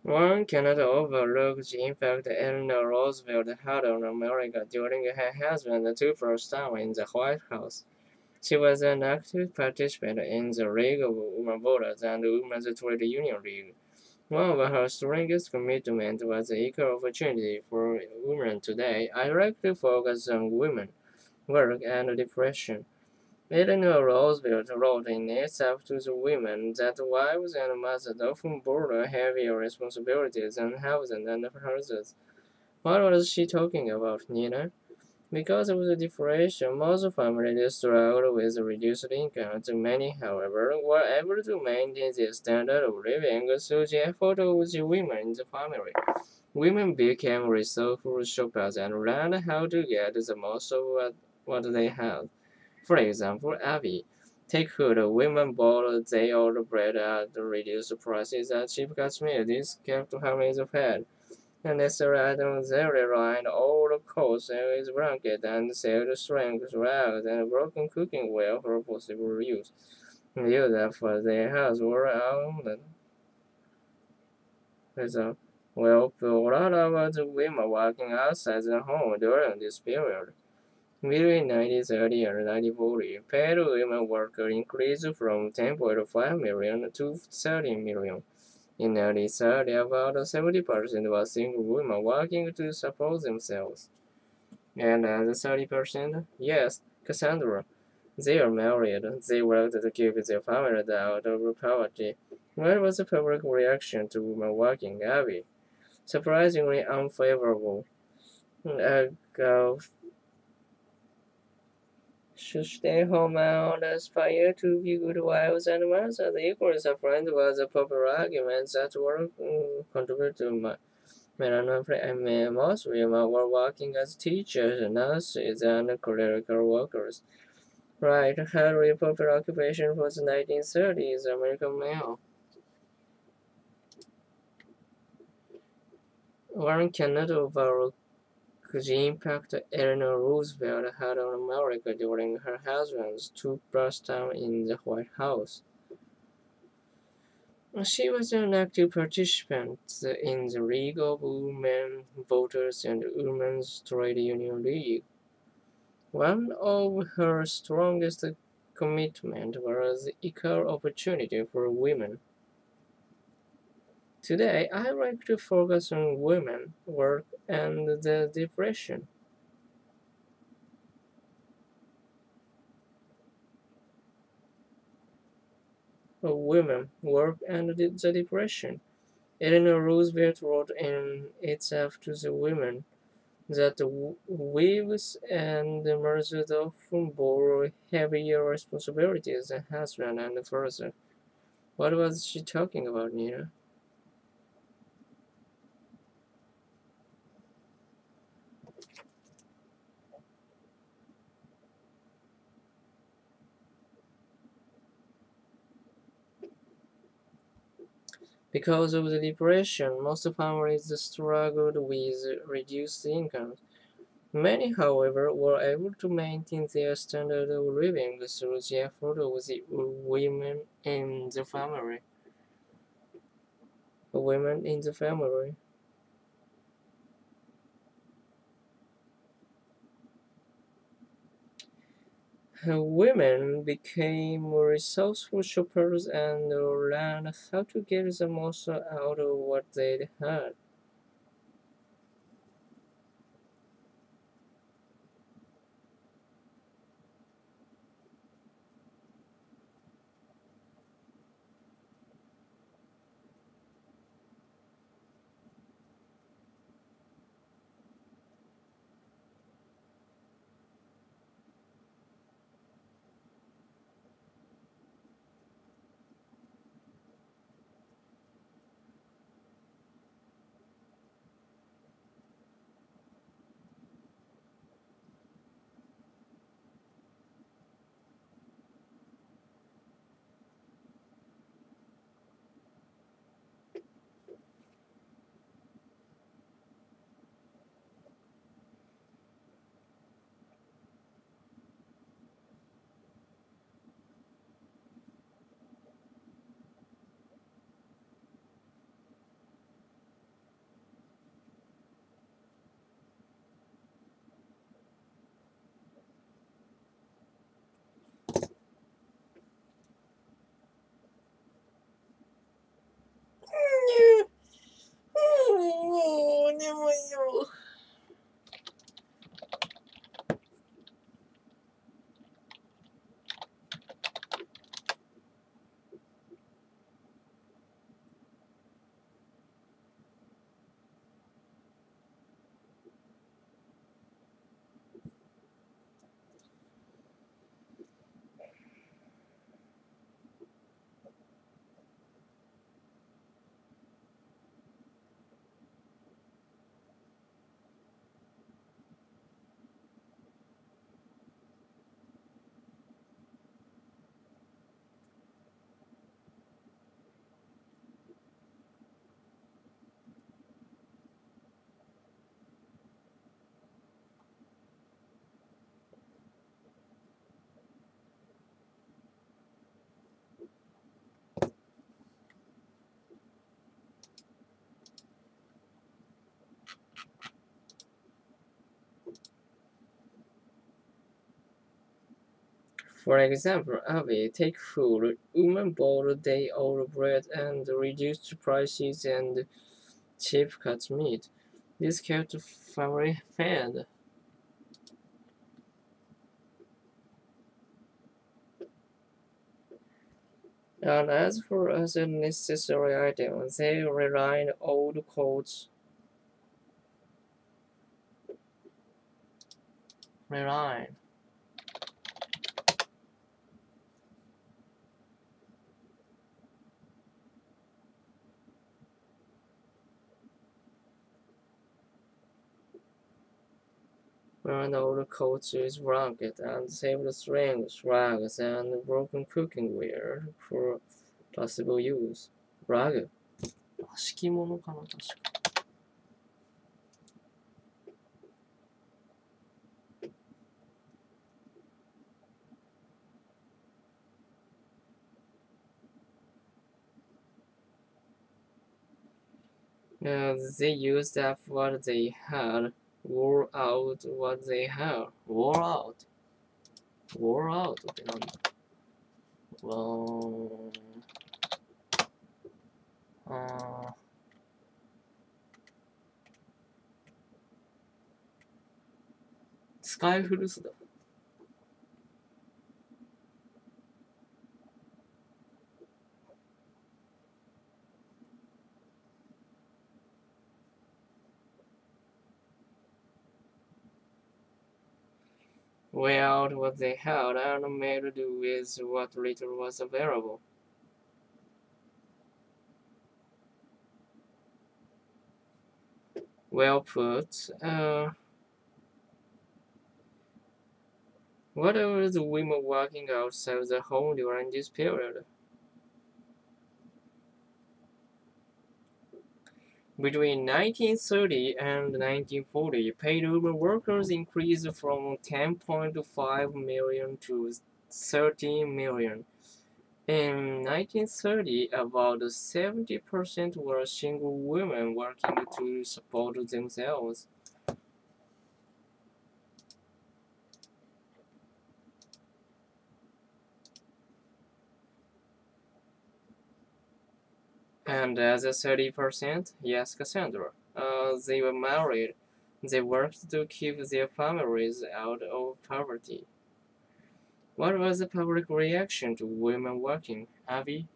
One cannot overlook the impact Eleanor Roosevelt had on America during her husband's two first term in the White House. She was an active participant in the League of Women Voters and the Women's Trade Union League. One of her strongest commitments was equal opportunity for women today. I like to focus on women, work, and depression. Eleanor Roosevelt wrote in It's Up to the Women that wives and mothers often bore heavier responsibilities than husbands and fathers. What was she talking about, Nina? Because of the depression, most families struggled with reduced incomes. Many, however, were able to maintain their standard of living through the effort of the women in the family. Women became resourceful shoppers and learned how to get the most of what they had. For example, Abby. Take food. Women bought their own bread at reduced prices at cheap cashmere. This kept families fed. And necessary items they relied old coats and his blanket and saved strength rags and broken cooking ware for possible reuse. Knew that for their house were armed. So, well, a lot of the women working outside the home during this period. Between 1930 and 1940, paid women workers increased from 10.5 million to 30 million. In 1930, about 70% were single women working to support themselves. And the 30%, yes, Cassandra. They are married. They worked to keep their families out of poverty. What was the public reaction to women working, Abby? Surprisingly unfavorable. Uh, should stay home and aspire to be good wives and mothers. Equally surprised was the popular arguments that were contributed to Melanophy and most women were working as teachers, nurses, and clerical workers. Right, highly popular occupation for the 1930s American male. One cannot overlook the impact Eleanor Roosevelt had on America during her husband's two-plus term in the White House. She was an active participant in the League of Women Voters and Women's Trade Union League. One of her strongest commitments was equal opportunity for women. Today, I like to focus on women, work, and the depression. Women, work, and the depression. Eleanor Roosevelt wrote in It's Up to the Women that wives and mothers often bore heavier responsibilities than husband and father. What was she talking about, Nina? Because of the depression, most families struggled with reduced incomes. Many, however, were able to maintain their standard of living through the effort of the women in the family. Women became resourceful shoppers and learned how to get the most out of what they had. For example, a4vw5v4v5a4b take food, women bought day-old bread and reduced prices and cheap cut meat. This kept family fed. And as for other necessary items, they relied on old coats, relied when old coats is rugged and saved strings, rags, and broken cooking-ware for possible use. Rag? 敷物かな、確か。They used up what they had, wore out what they had. Wore out? Wore out ってなんだ使い古すだ。Weigh out what they had and made do with what little was available. Well put. What were the women working outside the home during this period? Between 1930 and 1940, paid women workers increased from 10.5 million to 13 million. In 1930, about 70% were single women working to support themselves. And as a 30%, yes, Cassandra, they were married. They worked to keep their families out of poverty. What was the public reaction to women working, Avi?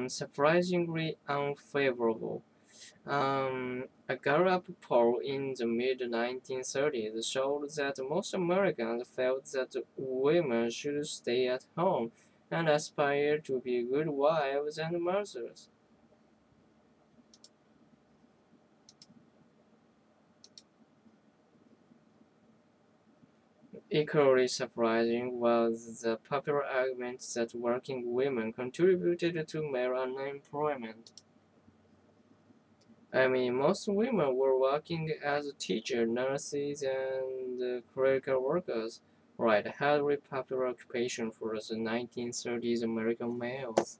Surprisingly unfavorable. A Gallup poll in the mid-1930s showed that most Americans felt that women should stay at home and aspire to be good wives and mothers. Equally surprising was the popular argument that working women contributed to male unemployment. I mean, most women were working as teachers, nurses, and clerical workers, right? Highly popular occupation for the 1930s American males.